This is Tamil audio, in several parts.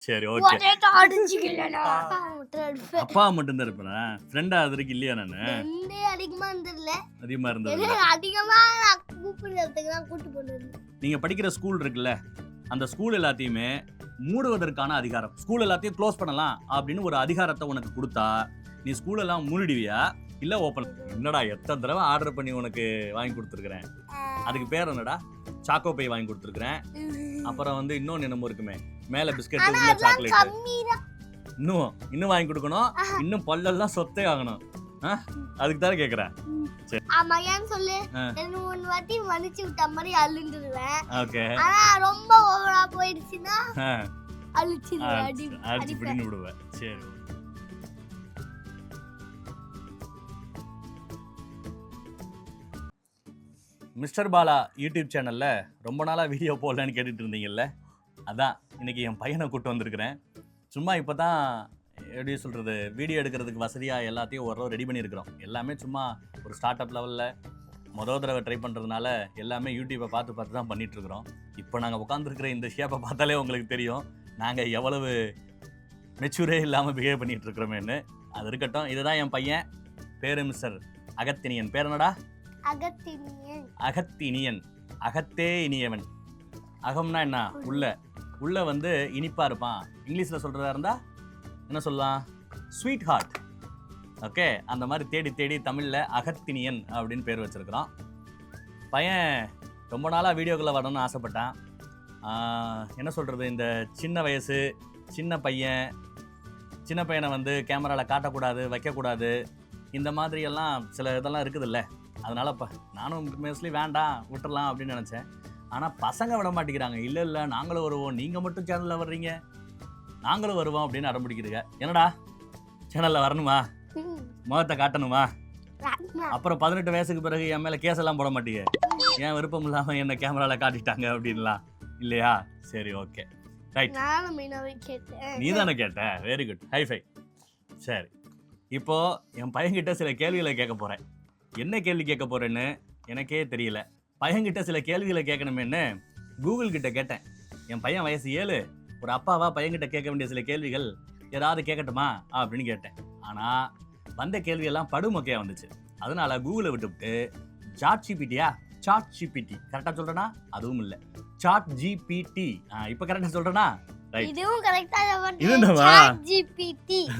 சரி ஓகே. அடிச்சுக்கலடா. அப்பா மட்டும் தான் இருப்பேனா? ஃப்ரெண்டா அது வரைக்கும் இல்லையா நானு? ஃப்ரெண்டே அதிகமா இருந்ததில்ல. அதிகமா இருந்தது. அதிகமா நான் கூப்பிடுறதுக்கு தான் கூட்டு போனது. நீங்க படிக்கிற ஸ்கூல் இருக்குல்ல, அந்த ஸ்கூல் எல்லாத்தையுமே மூடுவதற்கான அதிகாரம். ஸ்கூல் எல்லாத்தையும் க்ளோஸ் பண்ணலாம் அப்படின்னு ஒரு அதிகாரத்தை உனக்கு கொடுத்தா, நீ ஸ்கூல் எல்லாம் மூடிடுவியா? இல்ல ஓப்பன்? என்னடா எத்தனை தடவை ஆர்டர் பண்ணி உனக்கு வாங்கி கொடுத்துருக்கிறேன். அதுக்கு பேர் என்னடா? சாக்கோ பை வாங்கி கொடுத்துருக்கிறேன். அப்புறம் வந்து இன்னொன்னு என்னமோ இருக்குமே, மேல பிஸ்கட் உள்ள சாக்லேட். இன்னும் வாங்கி கொடுக்கணும். இன்னும் பல்லெல்லாம் சொத்தே ஆகணும். அதுக்கு தானே கேக்குறேன். சரி ஆமா ஏன் சொல்லு. ரெண்டு மூணு வாட்டி மன்னிச்சு விட்ட மாதிரி அழுந்துடுவேன். ஓகே. ஆனா ரொம்ப ஓவரா போயிடுச்சுன்னா அழிச்சிடுவேன். அடிச்சு பிடின்னு விடுவேன். சரி மிஸ்டர் பாலா யூடியூப் சேனல்ல ரொம்ப நாளா வீடியோ போடலன்னு கேட்டுட்டு இருந்தீங்கல்ல, அதான் இன்னைக்கு என் பையனை கூட்டு வந்திருக்கிறேன். சும்மா இப்போதான் எப்படி சொல்கிறது, வீடியோ எடுக்கிறதுக்கு வசதியாக எல்லாத்தையும் ஓரளவு ரெடி பண்ணியிருக்கிறோம். எல்லாமே சும்மா ஒரு ஸ்டார்ட் அப் லெவலில் மொதல் தடவை ட்ரை பண்ணுறதுனால எல்லாமே யூடியூப்பை பார்த்து தான் பண்ணிகிட்ருக்குறோம். இப்போ நாங்கள் உட்காந்துருக்கிற இந்த ஷேப்பை பார்த்தாலே உங்களுக்கு தெரியும் நாங்கள் எவ்வளவு மெச்சூரே இல்லாமல் பிஹேவ் பண்ணிகிட்ருக்குறோமேன்னு. அது இருக்கட்டும். இதுதான் என் பையன், பேர் மிஸ்டர் அகத்தினியன். பேர் என்னடா? அகத்தினியன். அகத்தே இனியவன். அகம்னா என்ன? உள்ள வந்து இனிப்பா இருப்பான். இங்கிலீஷ்ல சொல்றதா இருந்தா என்ன சொல்லலாம்? Sweet heart. ஓகே, அந்த மாதிரி தேடி தேடி தமிழ்ல அகத்தினியன் அப்படின்னு பேர் வச்சிருக்கிறோம். பையன் ரொம்ப நாளா வீடியோக்குள்ள வரணும்னு ஆசைப்பட்டான். என்ன சொல்றது, இந்த சின்ன வயசு சின்ன பையனை வந்து கேமராவில் காட்டக்கூடாது, வைக்கக்கூடாது, இந்த மாதிரி எல்லாம் சில இதெல்லாம் இருக்குதுல்ல. அதனால நானும் மோஸ்ட்லி வேண்டாம் விட்டுறலாம் அப்படின்னு நினச்சேன். ஆனால் பசங்க விட மாட்டேங்கிறாங்க. இல்லை நாங்களும் வருவோம், நீங்கள் மட்டும் சேனலில் வர்றீங்க, நாங்களும் வருவோம் அப்படின்னு அடம்பிடிக்கிறீங்க. என்னடா சேனலில் வரணுமா, முகத்தை காட்டணுமா, அப்புறம் 18 வயசுக்கு பிறகு என் மேலே கேஸெல்லாம் போட மாட்டீங்க, ஏன் விருப்பம் இல்லாமல் என்ன கேமராவில் காட்டிட்டாங்க அப்படின்லாம் இல்லையா? சரி ஓகே ரைட். நீ தானே கேட்ட, வெரி குட், ஹைஃபை. சரி, இப்போது என் பையன்கிட்ட சில கேள்விகளை கேட்க போகிறேன். என்ன கேள்வி கேட்க போகிறேன்னு எனக்கே தெரியல. பையன்கிட்ட சில கேள்விகளை கேட்கணுமேன்னு கூகுள் கிட்ட கேட்டேன். என் பையன் வயசு 7, ஒரு அப்பாவா பையன்கிட்ட கேட்க வேண்டிய சில கேள்விகள் ஏதாவது கேட்கட்டுமா அப்படின்னு கேட்டேன். ஆனால் வந்த கேள்வியெல்லாம் படுமொக்கையாக வந்துச்சு. அதனால கூகுளை விட்டுவிட்டு சாட் ஜிபிடி கரெக்டாக சொல்கிறேன்னா? அதுவும் இல்லை, சாட் ஜிபிடி. இப்போ கரெக்டாக சொல்கிறேன்னா?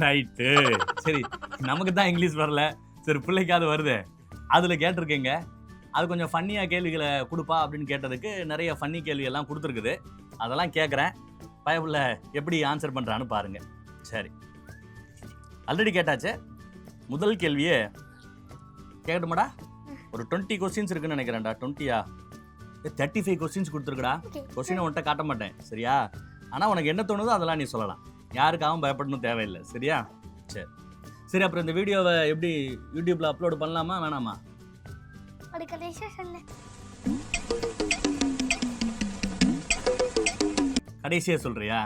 ரைட்டு. சரி, நமக்கு தான் இங்கிலீஷ் வரல, சரி பிள்ளைக்காவது வருது. அதில் கேட்டிருக்கேங்க, அது கொஞ்சம் ஃபன்னியாக கேள்விகளை கொடுப்பா அப்படின்னு கேட்டதுக்கு நிறைய ஃபன்னி கேள்வியெல்லாம் கொடுத்துருக்குது. அதெல்லாம் கேட்குறேன். பயப்புள்ள எப்படி ஆன்சர் பண்ணுறான்னு பாருங்கள். சரி, ஆல்ரெடி கேட்டாச்சு. முதல் கேள்வியே கேட்கட்டுமாடா? ஒரு 20 கொஸ்டின்ஸ் இருக்குன்னு நினைக்கிறேன்டா. 20யா? 35 கொஸ்டின்ஸ் கொடுத்துருக்குடா. கொஸ்டினை உன்கிட்ட காட்ட மாட்டேன் சரியா? ஆனால் உனக்கு என்ன தோணுதோ அதெல்லாம் நீ சொல்லலாம். யாருக்காகவும் பயப்படணும் தேவையில்லை சரியா? சரி, அப்புறம் இந்த வீடியோவை எப்படி யூடியூப்ல அப்லோட் பண்ணலாமா வேணாமா? கடைசியா சொல்றியா?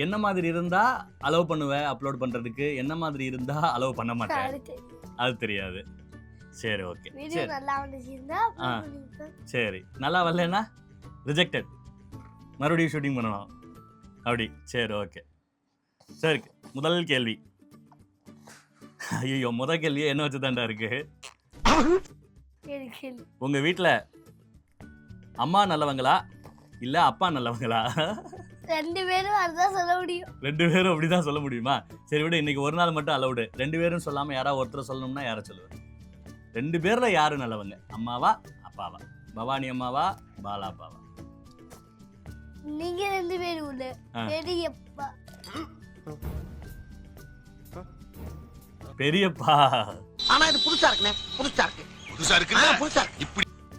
என்ன மாதிரி இருந்தா அலோவ் பண்ணுவேன் அப்லோட் பண்றதுக்கு, என்ன மாதிரி இருந்தா அலோவ் பண்ண மாட்டேன் அது தெரியாது. சரி ஓகே. சரி, நல்லா வரலன்னா ரிஜெக்டட், மறுபடியும் ஷூட்டிங் பண்ணணும் அப்படி. சரி ஓகே. சரி, முதல் கேள்வி. ஐயோ, முதல் கேள்வியே என்ன வச்சுதான்டா இருக்கு. உங்க வீட்டுல அம்மா நல்லவங்களா இல்ல அப்பா நல்லவங்களா? 2 பேரும் அதுதான் சொல்ல முடியும். 2 பேரும் அப்படிதான் சொல்ல முடியுமா? சரி விட, இன்னைக்கு ஒரு நாள் மட்டும் அலவுடு. 2 பேரும் சொல்லாம யாராவது ஒருத்தர் சொல்லணும்னா யாரை சொல்லுவேன்? 2 பேர்ல யாரு நல்லவங்க, அம்மாவா அப்பாவா? பவானி அம்மாவா பாலா அப்பாவா? நீங்க 2 பேரும் உள்ள பெரியப்பா. பெரியப்பா. ஆனா இது புதுசா இருக்குனே,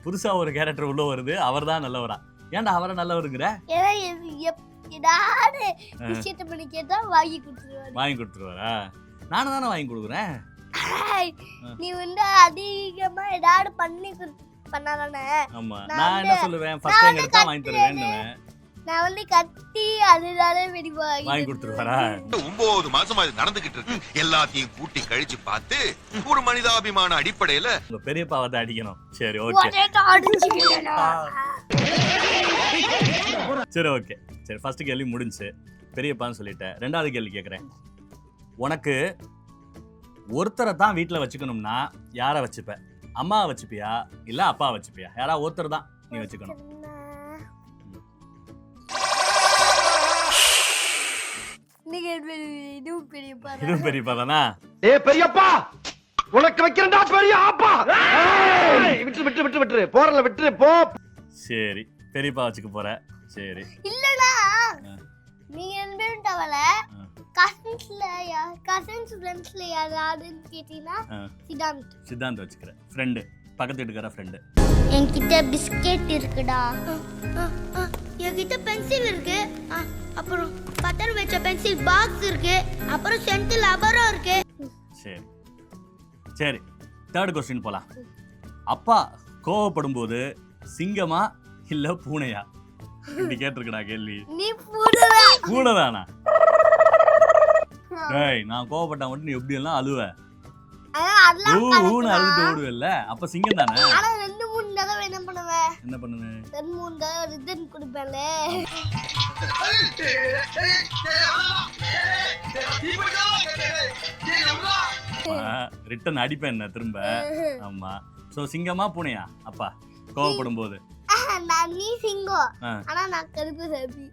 புதுசா ஒரு கேரக்டர் உள்ள வருது. அவர் தான் நல்லவரா? ஏன்டா அவரை நல்லவருங்கிற? வாங்கி கொடுத்துருவாரா? நானும் தானே வாங்கி கொடுக்குறேன். நீ வந்து அதிகமா ஏதாவது பண்ணாதானே? ஆமா, நான் என்ன சொல்லுவேன், ஃபர்ஸ்ட் எங்க எடுத்தா வாங்கி தருவேன். நான் வந்து கத்தி அதுதானே வாங்கி கொடுத்துருவாரா? 9 மாசமா இது நடந்துகிட்டு இருக்கு. எல்லாத்தையும் கூட்டி கழிச்சு பார்த்து ஒரு மனிதாபிமான அடிப்படையில உங்க பெரியப்பா வந்து அடிக்கணும். சரி ஓகே. சரி ஓகே. சரி, ஃபர்ஸ்ட் கேள்வி முடிஞ்சு. பெரியப்பான்னு சொல்லிட்டேன். 2வது கேள்வி கேட்குறேன். உனக்கு ஒருத்தரை தான் வீட்டில் வச்சுக்கணும்னா யாரை வச்சுப்ப? அம்மாவை வச்சுப்பியா இல்ல அப்பா வச்சுப்பியா? யாராவது ஒருத்தர் தான் நீ வச்சுக்கணும். நீங்க இதுவும் பெரியப்பா இதுவும் பெரியப்பா தானா? பெரியப்பா உனக்கு வைக்கிறேன்டா பெரிய ஆப்பா. விட்டு விட்டு விட்டு விட்டு போறல விட்டு போ. சரி, பெரியப்பா வச்சுக்க போற. சரி, இல்லடா நீங்க ரெண்டு தவல கசின்ஸ் ஃப்ரெண்ட்ஸ்ல யாராவது கேட்டீங்கன்னா சித்தாந்த் வச்சுக்கிறேன். ஃப்ரெண்டு, பக்கத்து வீட்டுக்கார ஃப்ரெண்டு. என்கிட்ட பிஸ்கெட் இருக்குடா. என்கிட்ட பென்சில் இருக்கு. அப்புறம் பட்டர் வச்ச பென்சில் பாக்ஸ் இருக்கு. அப்புறம் சென்ட் லப்பரும் இருக்கு. சரி சரி, 3rd கொஸ்டின் போலாம். அப்பா கோவப்படும் போது சிங்கமா இல்ல பூனையா? இப்படி கேட்டிருக்கடா கேள்வி. நீ பூனைடா. பூனைதானா? டேய், நான் கோவப்பட்டா மட்டும் நீ எப்படி எல்லாம் அழுவ? அழுது ஓடுவல்ல, அப்ப சிங்கம் தானே. ஆனா 2-3 தடவை என்ன பண்ணுவேன்? என்ன பண்ணுவேன்? 2-3 தடவை ரிட்டன் கொடுப்பேன்ல. ரிட்டன் அடிப்பேன் என்ன திரும்ப. ஆமா. சோ சிங்கமா பூனையா அப்பா கோவப்படும் போது? நான் நீ சிங்கம், ஆனா நான் கருப்பு சாப்பி.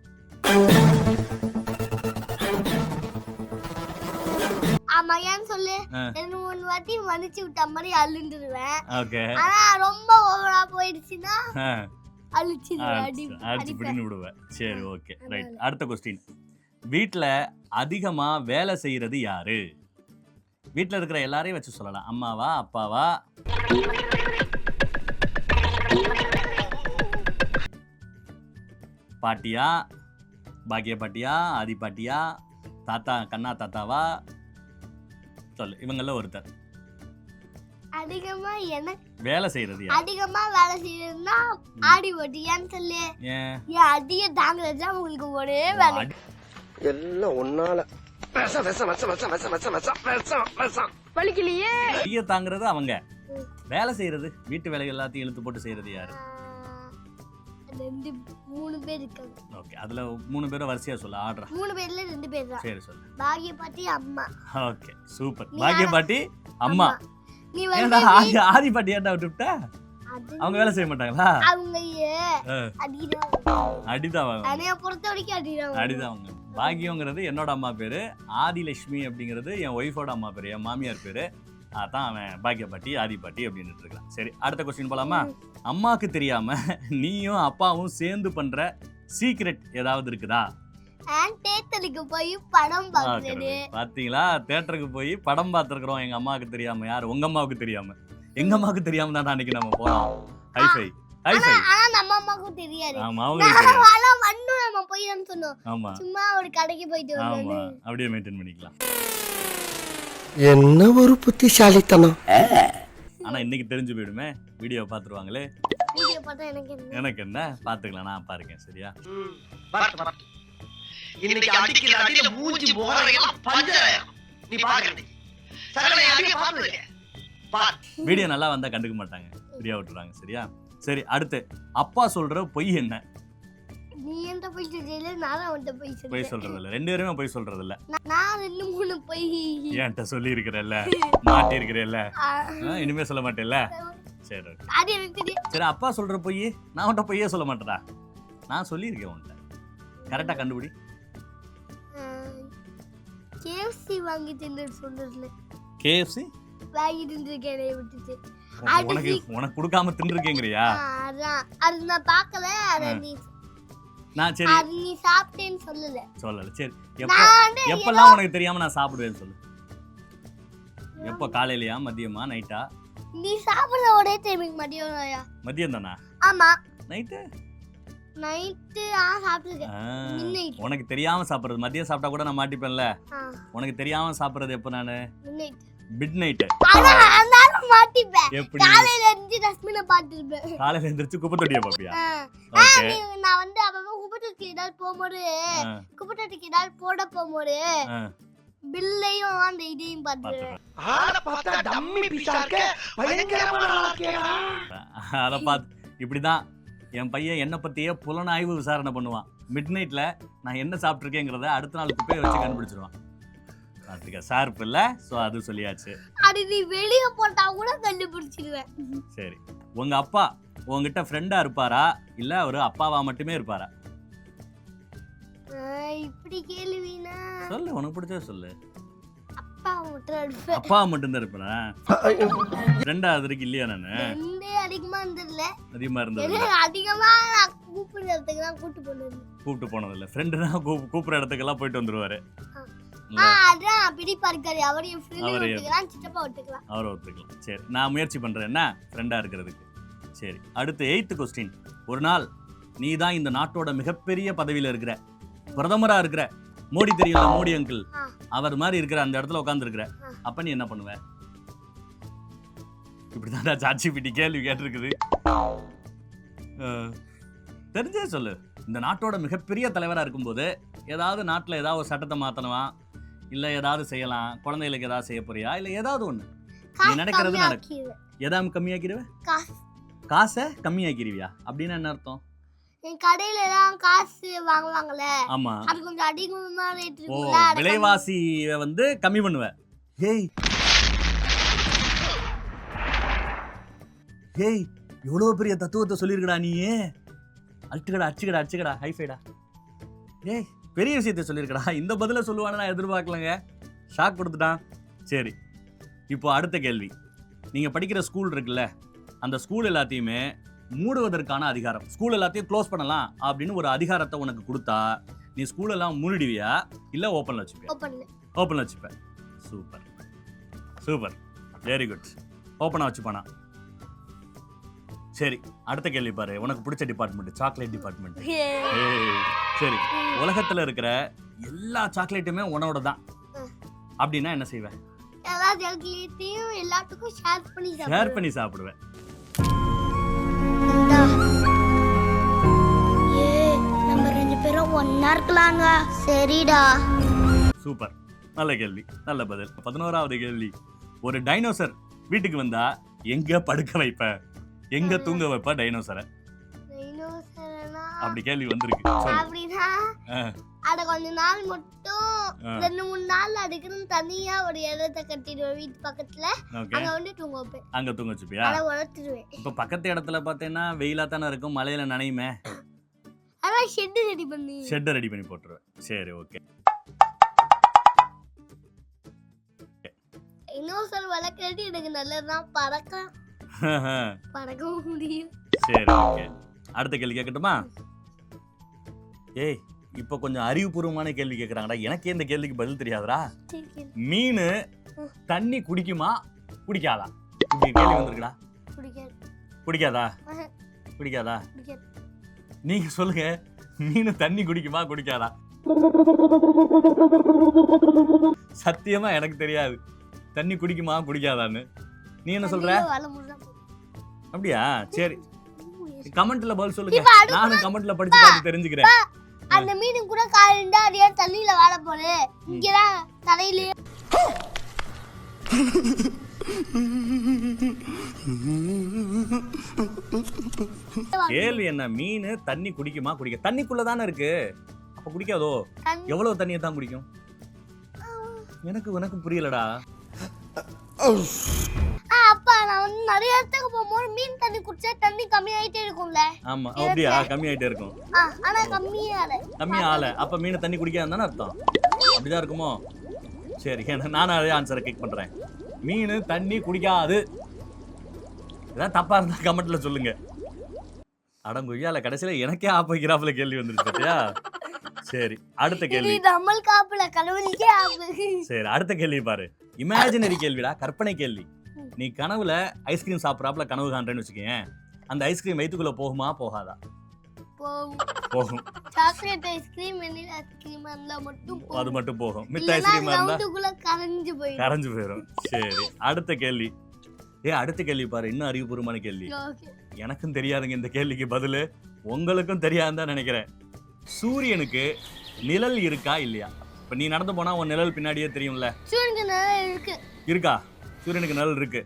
ஆமா, ஏன் சொல்லு. 2-3 வாட்டி மன்னிச்சு விட்ட மாதிரி அழுந்துருவேன். ஆனா ரொம்ப ஓவரா போயிடுச்சுன்னா அடிச்சு விடுவேன். சரி, ஓகே, ரைட். அடுத்த கொஸ்டின். வீட்ல அதிகமா வேலை செய்யறது யாரு? வீட்ல இருக்கிற எல்லாரையும் வச்சு சொல்லலாம். அம்மாவா அப்பாவா? பாட்டியா, பாக்கிய பாட்டியா, ஆதி பாட்டியா, தாத்தா கண்ணா தாத்தாவா? சொல்லு, இவங்கள ஒருத்தர். அதிகமா எனக்கு வேலை செய்யறது அதிகமா வேலை செய்யறதுன்னா ஆடி ஓட்டி. ஏன்னு சொல்லு. ஏன் அடிய தாங்கறது உங்களுக்கு ஒரே வேலை. எல்லாம் ஒன்னால வலிக்கலையே. அடிய தாங்கறது அவங்க, வேலை செய்யறது வீட்டு வேலை எல்லாத்தையும் இழுத்து போட்டு செய்யறது யாரு? 2-3 பேர் இருக்காங்க. ஓகே, அதுல 3 பேரை வரிசையா சொல்ல. ஆர்டர் 3 பேர்ல 2 பேர் தான். சரி சொல்லு. பாக்கிய பாட்டி, அம்மா. Okay, super. பாக்கிய பாட்டி, அம்மா. நீ வந்து ஆதி பாட்டி ஏன்டா விட்டுட்ட? அவங்க வேலை செய்ய மாட்டாங்களா? அவங்க அடிதான். அனைய பொறுத்த வரைக்கும் அடிதான் அவங்க. பாக்கியங்கிறது என்னோட அம்மா பேரு, ஆதிலட்சுமி அப்படிங்கிறது என் ஒய்ஃபோட அம்மா பேரு, என் மாமியார் பேரு. அதான் அவன் பாக்கிய பாட்டி ஆதி பாட்டி அப்படின்னு இருக்கான். சரி, அடுத்த கொஸ்டின் போலாமா? அம்மாக்கு தெரியாம நீயும் அப்பாவும் சேர்ந்து பண்ற சீக்ரெட் ஏதாவது இருக்குதா? தியேட்டருக்கு போய் படம் பார்க்கறது. பாத்தீங்களா, தியேட்டருக்கு போய் படம் பார்த்திருக்கிறோம் எங்க அம்மாவுக்கு தெரியாம. யாரு? உங்க அம்மாவுக்கு தெரியாம. எங்க அம்மாவுக்கு தெரியாம தான் அன்னைக்கு நம்ம போறோம். Hi fi hi fi. ஆனா நம்ம அம்மாவுக்கு தெரியாது. ஆமா, அவங்களுக்கு தெரியாது. ஆனா வந்து நம்ம போய்ன்னு சொன்னோம். ஆமா, சும்மா ஒரு கடைக்கு போயிட்டு வந்தோம். ஆமா, அப்படியே மெயின்டைன் பண்ணிக்கலாம். என்ன ஒரு புத்திசாலித்தனம். ஆனா இன்னைக்கு தெரிஞ்சு போயிடுமே, வீடியோ பாத்துருவாங்களே. வீடியோ பார்த்தா எனக்கு என்ன பாத்துக்கலாம், நான் பாருங்க. சரியா? இன்னைக்கு அடிக்கிற அடியில மூஞ்சி முகரையெல்லாம் பஞ்சராயிரும். நீ பாருங்க, சகல அடிய பாத்துங்க. வீடியோ நல்லா வந்தா கண்டுக்க மாட்டாங்க, ஃப்ரீயா விட்டுறாங்க. சரியா? சரி, அடுத்து. அப்பா சொல்ற பொய் என்ன? நீ என்கிட்ட போய் சொல்றீல, நான் அவன்கிட்ட போய் சொல்றேன். பொய் சொல்றது இல்ல, 2 பேருமே பொய் சொல்றது இல்ல. நான் 2-3 பொய் என்கிட்ட சொல்லி இருக்கறல்ல, மாட்டி இருக்கறல்ல, இனிமே சொல்ல மாட்டேல்ல. சரி, அது எனக்கு தெரியும். சரி, அப்பா சொல்ற பொய் நான் அவன்கிட்ட பொய்யே சொல்ல மாட்டேடா. நான் சொல்லி இருக்கேன் உன்கிட்ட. கரெக்டா கண்டுபிடி. KFC வாங்கி தின்னு சொல்றதுல. KFC வாங்கி தின்னுக்கேனே விட்டுட்டு. உனக்கு கொடுக்காம தின்னுக்கேங்கறியா? அதான் அது நான் பார்க்கல. அத நான் சரி அது நீ சாப்பிட்டேன்னு சொல்லல. சரி, எப்பெல்லாம் உனக்கு தெரியாம நான் சாப்பிடுவேன்னு சொல்லு. எப்போ? காலையிலயா, மதியமா, நைட்டா? நீ சாப்பிடுற ஒரே டைமிங் மதியம்யா? மதியம் தானா? ஆமா. நைட்டு சாப்பிட்டுருக்கேன். உனக்கு தெரியாம சாப்பிடுறது. மதியம் சாப்பிட்டா கூட நான் மாட்டிப்பேன்ல. உனக்கு தெரியாம சாப்பிடுறது எப்ப? நானு மிட் நைட். மாட்டிப்பேன். காலையில எந்திரிச்சு டஸ்ட்பினை பாத்துப்பேன். காலையில எந்திரிச்சு குப்பை தொட்டியை பாப்பியா? நான் வந்து அப்பப்ப குப்பை தொட்டிக்கு ஏதாவது போகும்போது, குப்பை தொட்டிக்கு ஏதாவது போட போகும்போது பில்லையும் அந்த இதையும் பாத்துருவேன். அத பார்த்து இப்படிதான் என் பையன் என்ன பத்தியே புலனாய்வு விசாரணை பண்ணுவான். மிட் நைட்ல நான் என்ன சாப்பிட்டுருக்கேங்கிறத அடுத்த நாள் குப்பையை வச்சு கண்டுபிடிச்சிருவான். அதுக்கு ஷார்ப் இல்ல, சோ அது சொல்லியாச்சு. அது நீ வெளிய போட்டா கூட கண்டுபிடிச்சிடுவேன். சரி, உங்க அப்பா உங்ககிட்ட ஃப்ரெண்டா இருப்பாரா இல்ல ஒரு அப்பாவா மட்டுமே இருப்பாரா? இப்படி கேள்வினா சொல்லு, உனக்கு பிடிச்சத சொல்லு. அப்பா மட்டும் இருப்பேன். அப்பா மட்டும் தான் இருப்பேனா? ஃப்ரெண்டா அதுக்கு இல்லையா? நானு ரெண்டே அதிகமா இருந்ததில்ல. அதிகமா இருந்தது அதிகமா நான் கூப்பிடுறதுக்கு தான் கூப்பிட்டு போனது இல்ல. ஃப்ரெண்டு தான் கூப்பிடுற இடத்துக்கெல்லாம் போயிட்டு வந்துருவாரு. அதான் பிடிப்பா இருக்காரு. அவரையும் ஃப்ரெண்ட் ஒத்துக்கலாம், சித்தப்பா ஒத்துக்கலாம். அவரை ஒத்துக்கலாம். சரி, நான் முயற்சி பண்றேன் என்ன ஃப்ரெண்டா இருக்கிறதுக்கு. சரி, அடுத்து 8th கொஸ்டின். ஒரு நாள் நீ தான் இந்த நாட்டோட மிகப்பெரிய பதவியில இருக்கிற, பிரதமரா இருக்கிற. மோடி தெரியல, மோடி அங்கிள், அவர் மாதிரி இருக்கிற அந்த இடத்துல உட்கார்ந்து இருக்கிற. அப்ப நீ என்ன பண்ணுவ? இப்படிதான் சாட்சிபிட்டி கேள்வி கேட்டிருக்குது. தெரிஞ்சே சொல்லு. இந்த நாட்டோட மிகப்பெரிய தலைவரா இருக்கும்போது ஏதாவது நாட்டுல ஏதாவது ஒரு சட்டத்தை மாத்தணுமா, இல்ல ஏதாவது செய்யலாம், குழந்தைகளுக்கு ஏதாவது செய்ய போறியா, இல்ல ஏதாவது ஒண்ணு நீ நினைக்கிறது நடக்கும். ஏதாவது கம்மியாக்கிடுவ? காசை கம்மியாக்கிடுவியா? அப்படின்னா என்ன அர்த்தம்? என் கடையில எல்லாம் காசு வாங்குவாங்கல, ஆமா, அது கொஞ்சம் அதிகமா ரேட் ஓ, இருக்குல, விலைவாசியை வந்து கம்மி பண்ணுவ. ஹேய் ஹேய், எவ்வளவு பெரிய தத்துவத்தை சொல்லிருக்கடா நீ. அச்சுக்கடா ஹைஃபைடா. ஏய், பெரிய விஷயத்தை சொல்லிருக்கடா. இந்த பதில சொல்லுவான்னு நான் எதிர்பார்க்கலங்க. ஷாக் கொடுத்துட்டான். சரி, இப்போ அடுத்த கேள்வி. நீங்க படிக்கிற ஸ்கூல் இருக்குல்ல, அந்த ஸ்கூல் எல்லாத்தையுமே மூடுவதற்கான அதிகாரம், ஸ்கூல் எல்லாத்தையும் க்ளோஸ் பண்ணலாம் அப்படின்னு ஒரு அதிகாரத்தை உனக்கு கொடுத்தா நீ ஸ்கூல் எல்லாம் மூடிடுவியா இல்ல ஓப்பன்ல வச்சுப்பியா? ஓப்பன்ல வச்சுப்ப. Super super, very good. ஓப்பனா வச்சுப்பானா? சரி, அடுத்த கேள்வி பாரு. உனக்கு பிடிச்ச டிபார்ட்மெண்ட் சாக்லேட் டிபார்ட்மெண்ட். சரி, உலகத்துல இருக்கிற எல்லா சாக்லேட்டுமே உன்னோட தான் அப்படின்னா என்ன செய்வேன்? எல்லா சாக்லேட்டையும் எல்லாத்துக்கும் ஷேர் பண்ணி சாப்பிடுவேன். நம்ம ரெண்டு பேரும் ஒண்ணா இருக்கலாங்க. சரிடா. சூப்பர், நல்ல கேள்வி, நல்ல பதில். 11வது கேள்வி. ஒரு டைனோசர் வீட்டுக்கு வந்தா எங்க படுக்க வைப்ப, எங்க தூங்க வைப்ப டைனோசரை? அப்படி கேள்வி வந்திருக்கு. அப்படின்னா அட கொஞ்ச நாள் மட்டும் 2-3 நாள் அதுக்குன்னு தனியா ஒரு இடத்தை கட்டிடுவேன் வீட்டு பக்கத்துல. அங்க வந்து தூங்க வைப்பேன். அங்க தூங்க வச்சுப்பியா? அத உடைச்சிடுவேன். இப்ப பக்கத்து இடத்துல பார்த்தேன்னா வெயிலா தானே இருக்கும், மழையில நனையுமே. அதான் ஷெட் ரெடி பண்ணி போட்டுருவேன். சரி, ஓகே. இன்னொரு வளர்க்கறது எனக்கு நல்லதுதான். பறக்க முடியும். சரி, ஓகே. அடுத்த கேள்வி கேட்கட்டுமா? ஏய், இப்போ கொஞ்சம் அறிவுபூர்வமான கேள்வி கேட்கறாங்கடா. எனக்கே இந்த கேள்விக்கு பதில் தெரியாதுடா. மீன் தண்ணி குடிக்குமா குடிக்காதா? இப்படி கேள்வி வந்திருக்குடா. குடிக்காதா? நீங்க சொல்லுங்க, மீன் தண்ணி குடிக்குமா குடிக்காதா? சத்தியமா எனக்கு தெரியாது தண்ணி குடிக்குமா குடிக்காதான்னு. நீ என்ன சொல்ற? அப்படியா? சரி, கமெண்ட்ல பதில் சொல்லுங்க. நானும் கமெண்ட்ல படிச்சு பார்த்து தெரிஞ்சுக்கிறேன். அந்த மீன் கூட காலிண்டா அதே தண்ணியில வாழ போகுது. இங்கதான் தரையிலே. கேள்வி என்ன? மீன் தண்ணி குடிக்குமா குடிக்க? தண்ணிக்குள்ள தானே இருக்கு, அப்ப குடிக்காதோ? எவ்வளவு தண்ணியை தான் குடிக்கும்? எனக்கு புரியலடா. அப்பா நான் வந்து நிறைய இடத்துக்கு போகும்போது மீன் தண்ணி குடிச்சா தண்ணி கம்மியாயிட்டே இருக்கும்ல. ஆமா, அப்படியா? கம்மியாயிட்டே இருக்கும். ஆனா கம்மியால அப்ப மீன் தண்ணி குடிக்காதுன்னு அர்த்தம். அப்படிதான் இருக்குமோ? சரி, நானும் அதே ஆன்சரை கிளிக் பண்றேன். மீன் தண்ணி குடிக்காது. இதான் தப்பா இருந்தா கமெண்ட்ல சொல்லுங்க. அடங்குய்யால கடைசியில எனக்கே ஆப்பைக்கிறாப்ல கேள்வி வந்துருச்சு. சரி, அடுத்த கேள்வி. சரி, அடுத்த கேள்வி பாரு. இமேஜினரி கேள்விடா, கற்பனை கேள்வி. நீ கனவுல ஐஸ்கிரீம் சாப்பிட்றாப்புல கனவு காண்றேன்னு வச்சுக்கேன். அந்த ஐஸ்கிரீம் வயித்துக்குள்ள போகுமா போகாதா? போகும். சாக்லேட் ஐஸ்கிரீம், வெனிலா ஐஸ்கிரீம் மட்டும் அது மட்டும் போகும். மித்த ஐஸ்கிரீம் இருந்தா கரைஞ்சு போயிடும். சரி, அடுத்த கேள்வி. அடுத்த கேள்வி பாரு, இன்னும் அறிவுபூர்வமான கேள்வி. எனக்கும் தெரியாதுங்க இந்த கேள்விக்கு பதில். உங்களுக்கும் தெரியாதுன்னு நினைக்கிறேன். சூரியனுக்கு நிழல் இருக்கா இல்லையா? இப்ப நீ நடந்து போனா உன் நிழல் பின்னாடியே தெரியும்ல. சூரியனுக்கு நிழல் இருக்கு. இருக்கா? சூரியனுக்கு நிழல் இருக்கு.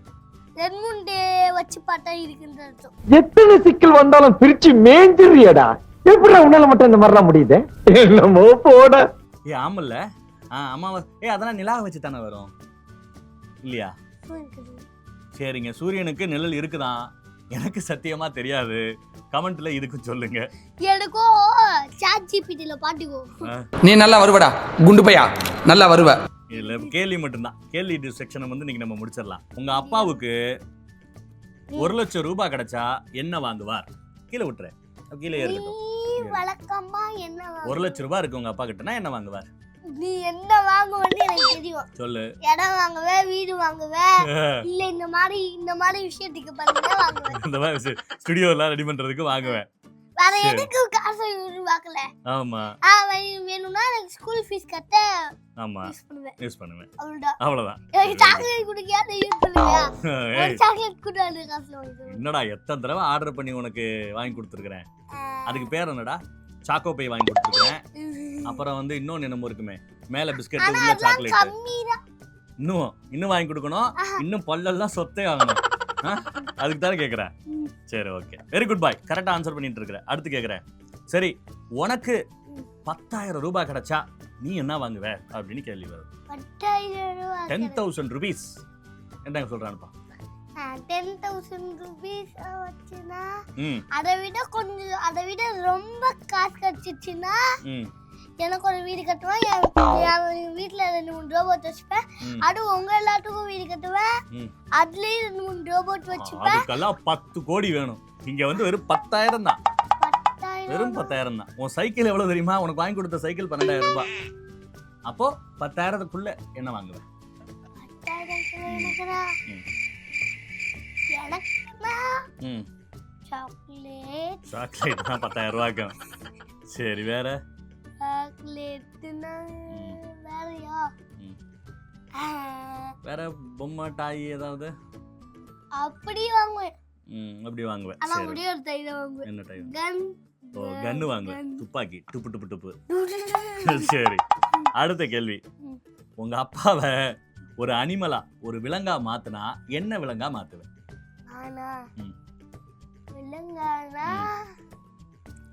ரெட்முண்டே வச்சு பார்த்தா இருக்குன்னு அர்த்தம். எத்தனை சிக்கல் வந்தாலும் பிரிச்சு மேஞ்சிரியடா. எப்படி உன்னால மட்டும் இந்த மாதிரிலாம் முடியுது? என்னமோ போட. ஆமல்ல. அம்மாவை அதெல்லாம் நிலாவை வச்சு தானே வரும் இல்லையா? சரிங்க, சூரியனுக்கு நிழல் இருக்குதான். எனக்கு சத்தியமா தெரியாது. கமெண்ட்ல இதுக்கு சொல்லுங்க. எனக்கும் சாட் ஜிபிடில பாட்டுக்கோ. நீ நல்லா வருவடா குண்டு பையா, நல்லா வருவ. இல்ல கேள்வி மட்டும்தான். கேள்வி செக்ஷனை வந்து நீங்க நம்ம முடிச்சிடலாம். உங்க அப்பாவுக்கு 1 லட்சம் ரூபாய் கிடைச்சா என்ன வாங்குவார்? கீழே விட்டுற, கீழே இருக்கட்டும். வழக்கமா என்ன 1 லட்சம் ரூபாய் இருக்கு உங்க அப்பா கிட்டனா என்ன வாங்குவார்? நீ என்ன வாங்குவேன்னு எனக்கு தெரியும். சொல்லு. இடம் வாங்குவே, வீடு வாங்குவே, இல்ல இந்த மாதிரி விஷயத்துக்கு பண்ணவே வாங்குவேன். இந்த மாதிரி ஸ்டுடியோ எல்லாம் ரெடி பண்றதுக்கு வாங்குவேன். வேற எதுக்கு காசு உருவாக்கல. ஆமா. வேணும்னா எனக்கு ஸ்கூல் ஃபீஸ் கட்ட ஆமா யூஸ் பண்ணுவேன். அவ்வளவுதான். எனக்கு சாக்லேட் குடிக்கியா யூஸ் பண்ணுவியா? ஒரு சாக்லேட் கூட அந்த காசுல வாங்குவேன். என்னடா எத்தனை தடவை ஆர்டர் பண்ணி உனக்கு வாங்கி கொடுத்துருக்கேன். அதுக்கு பேர் என்னடா? சாக்கோ பை வாங்கி கொடுத்துருக்கேன். அப்புறம் வந்து இன்னொன்னு என்னமோ இருக்குமே, மேல பிஸ்கட் உள்ள சாக்லேட். இன்னும் வாங்கி கொடுக்கணும். இன்னும் பல்லெல்லாம் சொத்தே வாங்கணும். அதுக்கு தானே கேக்குறேன். சரி ஓகே, வெரி குட் பாய். கரெக்டா ஆன்சர் பண்ணிட்டு இருக்கிற. அடுத்து கேக்குறேன். சரி, உனக்கு 10,000 ரூபாய் கிடைச்சா நீ என்ன வாங்குவ அப்படின்னு கேள்வி வரும். 10,000 rupees என்ன சொல்றானுப்பா? 10,000 rupees வச்சுனா அதை விட ரொம்ப காசு கிடைச்சிச்சுன்னா எனக்கு ஒரு வீடு கட்டுவேன். என் வீட்டுல 2-3 ரோபோட் வச்சுப்பேன். அது உங்க எல்லாத்துக்கும் வீடு கட்டுவேன். அதுலயும் 2-3 ரோபோட் வச்சுப்பேன். அதுக்கெல்லாம் 10 கோடி வேணும். இங்க வந்து வெறும் 10,000 தான். வெறும் 10,000 தான். உன் சைக்கிள் எவ்வளவு தெரியுமா? உனக்கு வாங்கி கொடுத்த சைக்கிள் 12,000 ரூபாய். அப்போ 10,000க்குள்ள என்ன வாங்குவேன்? சாக்லேட் தான் 10,000 ரூபாய்க்கு. சரி, வேற? வேற பொம்மை டாய் ஏதாவது அப்படி வாங்குவேன். அப்படி வாங்குவேன். என்ன டைப்? கன்னு வாங்குவேன். துப்பாக்கி டுப்பு. சரி, அடுத்த கேள்வி. உங்க அப்பாவை ஒரு அனிமலா, ஒரு விலங்கா மாத்துனா என்ன விலங்கா மாத்துவேன்?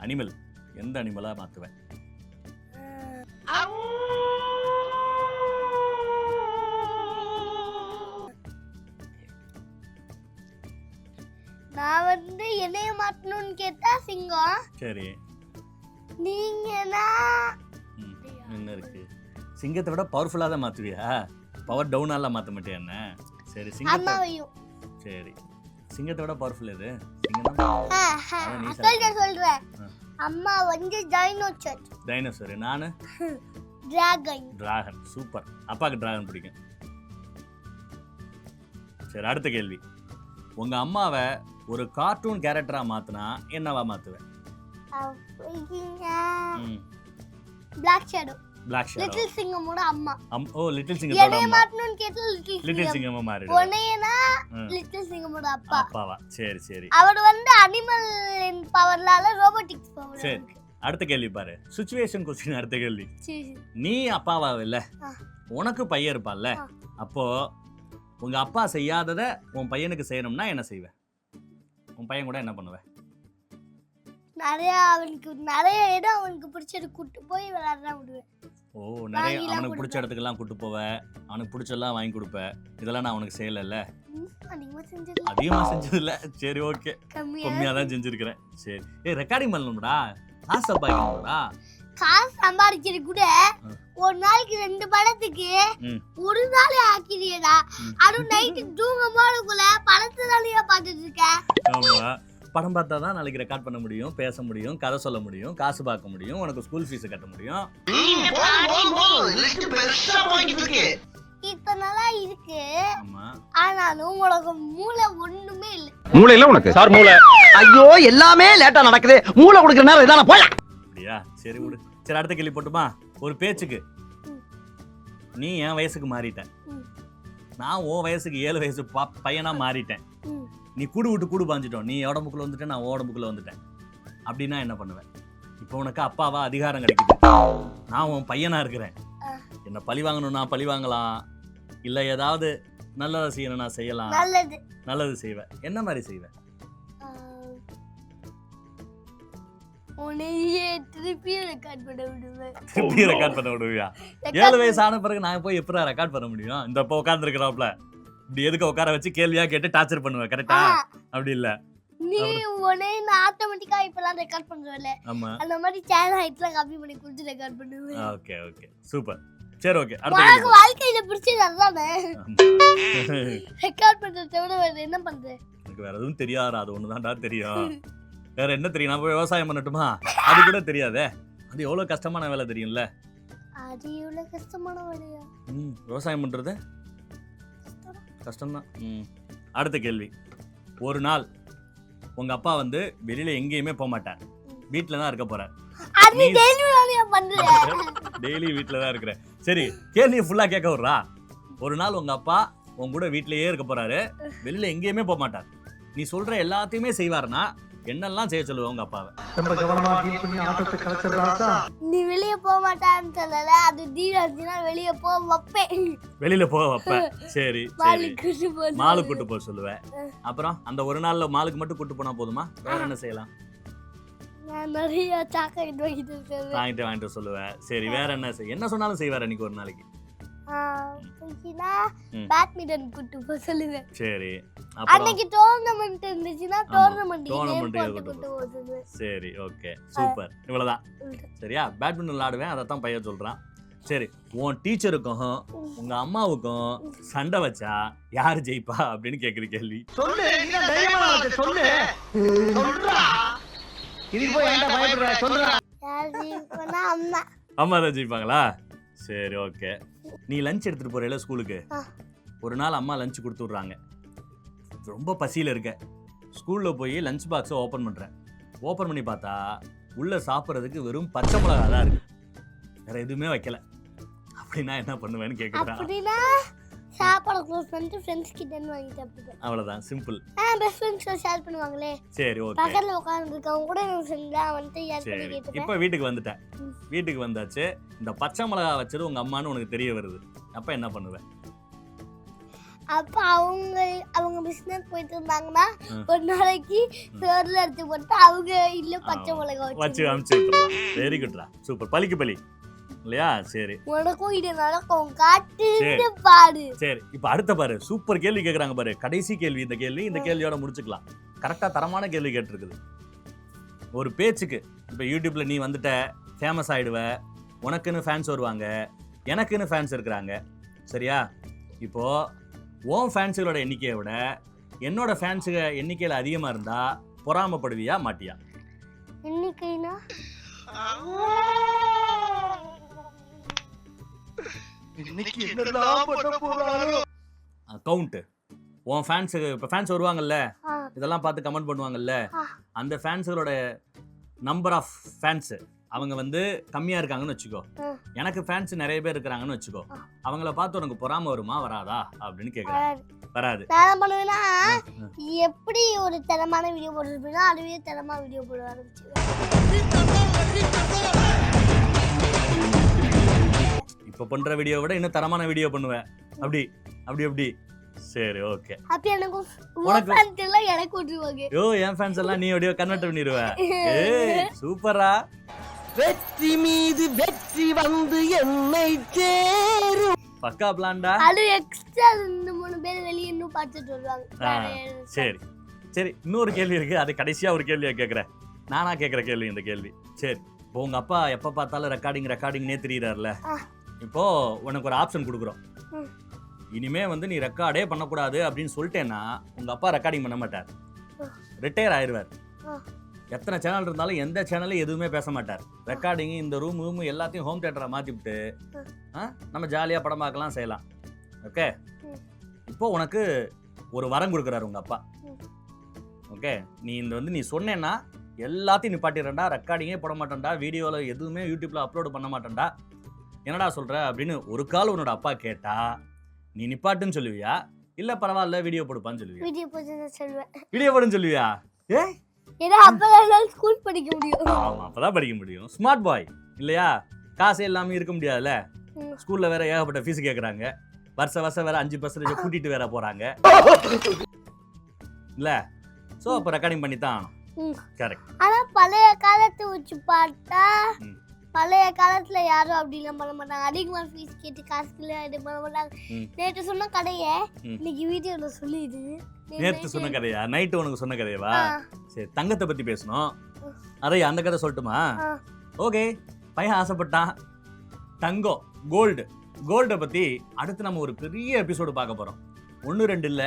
அனிமல், எந்த அனிமலா மாத்துவேன்? நான் வந்து என்னைய மாத்தணும்னு கேட்டா சிங்கம். சரி, நீங்கனா என்ன இருக்கு? சிங்கத்தை விட பவர்ஃபுல்லா தான் மாத்துவியா? பவர் டவுனால மாத்த மாட்டியா என்ன? சரி, சிங்கத்தை. சரி, சிங்கத்தை விட பவர்ஃபுல் எது? சொல்றேன். அம்மா வந்து டைனோசர். நானு டிராகன். சூப்பர். அப்பாக்கு டிராகன் பிடிக்கும். சரி, அடுத்த கேள்வி. உங்க அம்மாவை ஒரு கார்ட்டூன் கேரக்டரா மாத்துனா என்னவா மாத்துவேன்? Black Shadow. லிட்டில் சிங்கமோட அம்மா. லிட்டில் சிங்கத்தோட என்னைய மாத்தணும்னு கேட்டா லிட்டில் சிங்கமா மாறிடு. உன்னையனா லிட்டில் சிங்கமோட அப்பாவா? சரி. அவர் வந்து அனிமல் பவர்லால ரோபோட்டிக்ஸ் பவர். சரி, அடுத்த கேள்வி பாரு. Situation question. அடுத்த கேள்வி. நீ அப்பாவா இல்ல, உனக்கு பையன் இருப்பான்ல, அப்போ உங்க அப்பா செய்யாதத உன் பையனுக்கு செய்யணும்னா என்ன செய்வ? உன் பையன் கூட என்ன பண்ணுவ? நிறைய இடம் அவனுக்கு பிடிச்சது கூட்டு போய் விளையாட விடுவேன். நிறைய அவனுக்கு பிடிச்ச இடத்துக்கெல்லாம் கூட்டு போவ, அவனுக்கு பிடிச்செல்லாம் வாங்கி கொடுப்ப. இதெல்லாம் நான் அவனுக்கு செய்யல. அதிகமா செஞ்சதில்ல. சரி ஓகே, கம்மியா தான் செஞ்சிருக்கிறேன். சரி, ரெக்கார்டிங் பண்ணணும்டா. காசு சம்பாதிக்கணும்டா. காசு சம்பாதிக்கிறது கூட ஒரு நாளைக்கு 2 படத்துக்கு ஒரு நாள் ஆக்கிறியடா. அது நைட்டு தூங்கும் போதுக்குள்ள படத்தை தானே பார்த்துட்டு இருக்க. ஆமா, படம் பார்த்தா தான் நாளைக்கு ரெக்கார்ட் பண்ண முடியும், பேச முடியும், கதை சொல்ல முடியும், காசு பார்க்க முடியும், உனக்கு ஸ்கூல் ஃபீஸ் கட்ட முடியும். இத்தனால இருக்கு. ஆனாலும் உனக்கு மூளை ஒண்ணுமே இல்ல. மூளை இல்ல உனக்கு? சார் மூளை. ஐயோ, எல்லாமே லேட்டா நடக்குது. மூளை கொடுக்குற நேரம் இதான போய். அப்படியா? சரி விடு. சரி, அடுத்த கேள்வி போட்டுமா? ஒரு பேச்சுக்கு நீ என் வயசுக்கு மாறிட்ட, நான் உன் வயசுக்கு 7 வயசு பையனா மாறிட்டேன். நீ கூடு விட்டு கூடு பாஞ்சிட்டோம். நீ உடம்புக்குள்ள வந்துட்டேன், நான் உடம்புக்குள்ள வந்துட்டேன். அப்படின்னா என்ன பண்ணுவேன்? இப்போ உனக்கு அப்பாவா அதிகாரம் கிடைக்குது, நான் உன் பையனா இருக்கிறேன். என்ன பழி வாங்கணும், நான் பழி வாங்கலாம். இல்ல ஏதாவது நல்லதை செய்யணும், நான் செய்யலாம். நல்லது செய்வேன். என்ன மாதிரி செய்வேன்? உன்னையே திருப்பி ரெக்கார்ட் பண்ண விடுவேன். திருப்பி ரெக்கார்ட் பண்ண விடுவியா? 7 வயசு ஆன பிறகு நான் போய் எப்படா ரெக்கார்ட் பண்ண முடியும்? இந்த இப்போ உட்கார்ந்துருக்கிறாப்ல இப்படி எதுக்கு உட்கார வச்சு கேள்வியா கேட்டு டார்ச்சர் பண்ணுவேன், கரெக்டா? அப்படி இல்ல, நீ உன்னை நான் ஆட்டோமேட்டிக்கா இப்பலாம் ரெக்கார்ட் பண்றேன்ல, ஆமா. அந்த மாதிரி சேனல் ஹைட்ல காப்பி பண்ணி கொடுத்து ரெக்கார்ட் பண்ணுவேன். Okay okay super. சரி ஓகே, அடுத்த உனக்கு கேள்வி. வாழ்க்கையில பிடிச்சது அதுதானே, ரெக்கார்ட் பண்றதை தவிர வேற என்ன பண்ற? எனக்கு வேற எதுவும் தெரியாதா? அது ஒண்ணுதான்டா தெரியும். வேற என்ன தெரியும்? நான் போய் விவசாயம் பண்ணட்டுமா? அது கூட தெரியாதே. அது எவ்வளவு கஷ்டமான வேலை தெரியும்ல? அது இவ்வளவு கஷ்டமான வேலையா? விவசாயம் பண்றது கஷ்டம்தான். அடுத்த கேள்வி. ஒரு நாள் உங்க அப்பா வந்து வெளியில எங்கேயுமே போக மாட்டார், வீட்டுல தான் இருக்க போறார். அது டெய்லி வேலையா பண்ற? டெய்லி வீட்டுல தான் இருக்கிற. சரி, கேள்வி ஃபுல்லா கேட்க விடுறா. ஒரு நாள் உங்க அப்பா உங்க கூட வீட்லயே இருக்க போறாரு, வெளியில எங்கேயுமே போக மாட்டார். நீ சொல்ற எல்லாத்தையுமே செய்வாருன்னா என்னெல்லாம் செய்ய சொல்லுவ உங்க அப்பாவை? ரொம்ப கவனமா டீல் பண்ணி ஆட்டத்தை கலச்சிடுறாசா. நீ வெளிய போக மாட்டான்னு சொல்லல, அது தீராச்சுனா வெளிய போ வைப்பேன். வெளியில போக வைப்ப. சரி சரி, மாலு கூட்டு போக சொல்லுவேன். அப்புறம் அந்த ஒரு நாள்ல மாலுக்கு மட்டும் கூட்டு போனா போதுமா? வேற என்ன செய்யலாம்? நான் நிறைய சாக்லேட் வாங்கிட்டு சொல்லுவேன். சரி, வேற என்ன என்ன சொன்னாலும் செய்வார் அன்னைக்கு ஒரு நாளைக்கு? பேட்மிண்டன் கூட்டு போக சொல்லுவேன். சரி, அன்னைக்கு டோர்னமெண்ட் இருந்துச்சுன்னா டோர்னமெண்ட் கூட்டு போக சொல்லுவேன். சரி ஓகே சூப்பர். இவ்வளவுதான் சரியா? பேட்மிண்டன் விளையாடுவேன், அதைத்தான் பையன் சொல்றான். சரி, உன் டீச்சருக்கும் உங்க அம்மாவுக்கும் சண்டை வச்சா யாரு ஜெயிப்பா அப்படின்னு கேக்குற கேள்வி. சொல்லு, நீ தான் தைரியமா வந்து சொல்லு. சொல்றா. இதுக்கு போய் ஏன்டா பயப்படுற? சொல்றா. யார் ஜெயிப்பானா? அம்மா. அம்மா தான் ஜெயிப்பாங்களா? சரி ஓகே. நீ லஞ்ச் எடுத்துட்டு போறேல ஸ்கூலுக்கு, ஒரு நாள் அம்மா லஞ்ச் கொடுத்து விடுறாங்க. ரொம்ப பசியில இருக்க, ஸ்கூல்ல போய் லஞ்ச் பாக்ஸை ஓபன் பண்றேன். ஓபன் பண்ணி பார்த்தா உள்ள சாப்பிட்றதுக்கு வெறும் பச்சை மிளகா தான் இருக்கு, வேற எதுவுமே வைக்கல. அப்படின்னா என்ன பண்ணுவேன்னு கேக்குறா. அப்படினா சாப்பாடு க்ளோஸ் பண்ணிட்டு ஃப்ரெண்ட்ஸ் கிட்ட இருந்து வாங்கி சாப்பிடுவேன். அவ்வளவுதான், சிம்பிள். பெஸ்ட் ஃப்ரெண்ட்ஸ் ஷேர் பண்ணுவாங்களே. சரி ஓகே. பக்கத்துல உட்கார்ந்து இருக்கவங்க கூட நான் ஃப்ரெண்டா வந்து ஷேர் பண்ணி சரி, கேட்டேன். இப்போ வீட்டுக்கு வந்துட்டேன். வீட்டுக்கு வந்தாச்சு, இந்த பச்சை மிளகா வச்சது உங்க அம்மான்னு உனக்கு தெரிய வருது. அப்ப என்ன பண்ணுவேன்? அப்ப அவங்க பிசினஸ் போயிட்டு இருந்தாங்கன்னா ஒரு நாளைக்கு சோர்ல எடுத்து போட்டு அவங்க இல்ல பச்சை மிளகா வச்சு அனுப்பிச்சு விட்டுறலாம். வெரி குட்ரா, சூப்பர். பலிக்கு பலி இல்லையா? சரி, உனக்கும் இது நடக்கும், காட்டு பாடு. சரி, இப்போ அடுத்த பாரு, சூப்பர் கேள்வி கேட்குறாங்க பாரு. கடைசி கேள்வி இந்த கேள்வி. இந்த கேள்வியோட முடிச்சுக்கலாம். கரெக்டாக தரமான கேள்வி கேட்டிருக்குது. ஒரு பேச்சுக்கு இப்போ யூடியூப்ல நீ வந்துட்ட, ஃபேமஸ் ஆயிடுவ, உனக்குன்னு ஃபேன்ஸ் வருவாங்க, எனக்குன்னு ஃபேன்ஸ் இருக்கிறாங்க, சரியா? இப்போ உன் ஃபேன்ஸுகளோட எண்ணிக்கையை விட என்னோட ஃபேன்ஸுக எண்ணிக்கையில் அதிகமாக இருந்தா பொறாமப்படுவியா மாட்டியா? எண்ணிக்கைனா இன்னைக்கு என்னெல்லாம் பண்ண போறாரோ. கவுண்ட். உன் ஃபேன்ஸு இப்போ ஃபேன்ஸ் வருவாங்கல்ல, இதெல்லாம் பார்த்து கமெண்ட் பண்ணுவாங்கல்ல, அந்த ஃபேன்ஸுகளோட நம்பர் ஆஃப் ஃபேன்ஸு அவங்க வந்து கம்மியாக இருக்காங்கன்னு வச்சுக்கோ, எனக்கு ஃபேன்ஸ் நிறைய பேர் இருக்கிறாங்கன்னு வச்சுக்கோ, அவங்கள பார்த்து உனக்கு பொறாம வருமா வராதா அப்படின்னு கேட்குறேன். வராது. நான் பண்ணுவேன்னா, எப்படி ஒரு தரமான வீடியோ போட்டுருப்பீங்கன்னா அதுவே தரமா வீடியோ போட ஆரம்பிச்சிடுவேன். இப்போ பண்ற வீடியோ விட இன்னும் தரமான வீடியோ பண்ணுவேன். அப்படி அப்படி அப்படி. சரி ஓகே. அப்ப எனக்கு ஃபேன்ஸ் எல்லாம் எனக்கு ஓட்டுவாங்க. யோ, என் ஃபேன்ஸ் எல்லாம் நீ அப்படியே கன்வெர்ட் பண்ணிடுவ. ஏய் சூப்பரா. வெற்றி மீது வெற்றி வந்து என்னை சேரும். பக்கா பிளான்டா. அது எக்ஸ்ட்ரா 2-3 பேர் வெளிய இன்னும் பார்த்துட்டு வருவாங்க. சரி சரி, இன்னொரு கேள்வி இருக்கு, அது கடைசியா ஒரு கேள்வியா கேட்குறேன். நானா கேட்குற கேள்வி இந்த கேள்வி. சரி, இப்போ உங்க அப்பா எப்போ பார்த்தாலும் ரெக்கார்டிங்னே தெரியுறாருல, இப்போ உனக்கு ஒரு ஆப்ஷன் கொடுக்குறோம். இனிமே வந்து நீ ரெக்கார்டே பண்ணக்கூடாது அப்படின்னு சொல்லிட்டேன்னா உங்க அப்பா ரெக்கார்டிங் பண்ண மாட்டார், ரிட்டையர் ஆயிடுவார். எத்தனை சேனல் இருந்தாலும் எந்த சேனலும் எதுவுமே பேச மாட்டார். ரெக்கார்டிங் இந்த ரூம் எல்லாத்தையும் ஹோம் தியேட்டரை மாற்றிவிட்டு நம்ம ஜாலியாக படம் பார்க்கலாம் செய்யலாம். ஓகே, இப்போ உனக்கு ஒரு வரம் கொடுக்குறாரு உங்க அப்பா. ஓகே, நீ நீ சொன்னேன்னா எல்லாத்தையும் நிப்பாட்டிடுறேன்டா, ரெக்கார்டிங்கே போட மாட்டேன்டா, வீடியோவில் எதுவுமே யூடியூப்ல அப்லோடு பண்ண மாட்டேன்டா, என்னடா சொல்ற அப்படின்னு ஒரு கால் உன்னோட அப்பா கேட்டா நீ நிப்பாட்டுன்னு சொல்லுவியா, இல்ல பரவாயில்ல வீடியோ போடுப்பான்னு சொல்லுவியா? வீடியோ போடுன்னு சொல்லுவேன். வீடியோ போடுன்னு சொல்லுவியா? ஏன்னா அப்பதான் ஸ்கூல் படிக்க முடியும். ஆமா, அப்பதான் படிக்க முடியும். ஸ்மார்ட் பாய் இல்லையா? காசே இல்லாம இருக்க முடியாதுல்ல. ஸ்கூல்ல வேற ஏகப்பட்ட ஃபீஸ் கேக்குறாங்க, வருஷம் வேற 5% கூட்டிட்டு வேற போறாங்க இல்ல. சோ அப்ப ரெக்கார்டிங் பண்ணி தான் ஆகணும். கரெக்ட். ஆனா பழைய காலத்தை வச்சு பார்த்தா ம். பழைய காலத்துல யாரும் அப்படிலாம் பண்ண மாட்டாங்க. அதிகமா ஃபீஸ் கேட்டு காசுக்குள்ள இது பண்ண மாட்டாங்க. ம். நேற்று சொன்ன கதையை ம். இன்னைக்கு வீடியோல சொல்லிடு. நேத்து சொன்ன கதையா? நைட்டு உனக்கு சொன்ன கதையவா? சரி, தங்கத்தை பத்தி பேசணும். அதை அந்த கதை சொல்லட்டுமா? ஓகே. பையன் ஆசைப்பட்டான் தங்கம், கோல்டை பத்தி அடுத்து நம்ம ஒரு பெரிய எபிசோடு பார்க்க போறோம். 1 2 இல்ல,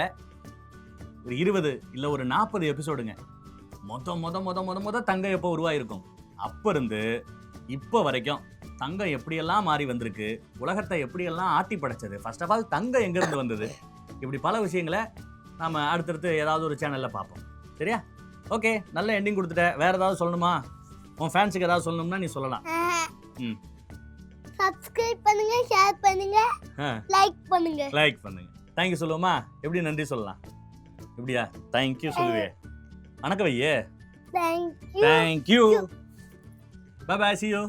ஒரு 20 இல்ல ஒரு 40 எபிசோடுங்க. மொத தங்கம் எப்போ உருவாயிருக்கும், அப்ப இருந்து இப்போ வரைக்கும் தங்கம் எப்படியெல்லாம் மாறி வந்திருக்கு, உலகத்தை எப்படியெல்லாம் ஆட்டி படைச்சது, ஃபர்ஸ்ட் ஆஃப் ஆல் தங்கம் எங்க இருந்து வந்தது, இப்படி பல விஷயங்களை நாம அடுத்தடுத்து ஏதாவது ஒரு சேனல்ல பார்ப்போம். சரியா? ஓகே, நல்ல எண்டிங் கொடுத்துட்ட. வேற ஏதாவது சொல்லணுமா? உன் ஃபேன்ஸுக்கு ஏதாவது சொல்லணும்னா நீ சொல்லலாம். ம். சப்ஸ்கிரைப் பண்ணுங்க, ஷேர் பண்ணுங்க, லைக் பண்ணுங்க. லைக் பண்ணுங்க. தேங்க்யூ சொல்லுவோமா? எப்படி நன்றி சொல்லலாம்? எப்படியா தேங்க்யூ சொல்லுவே? வணக்கம் வையே. Thank you. Bye bye, see you.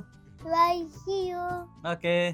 Bye, see you. Okay.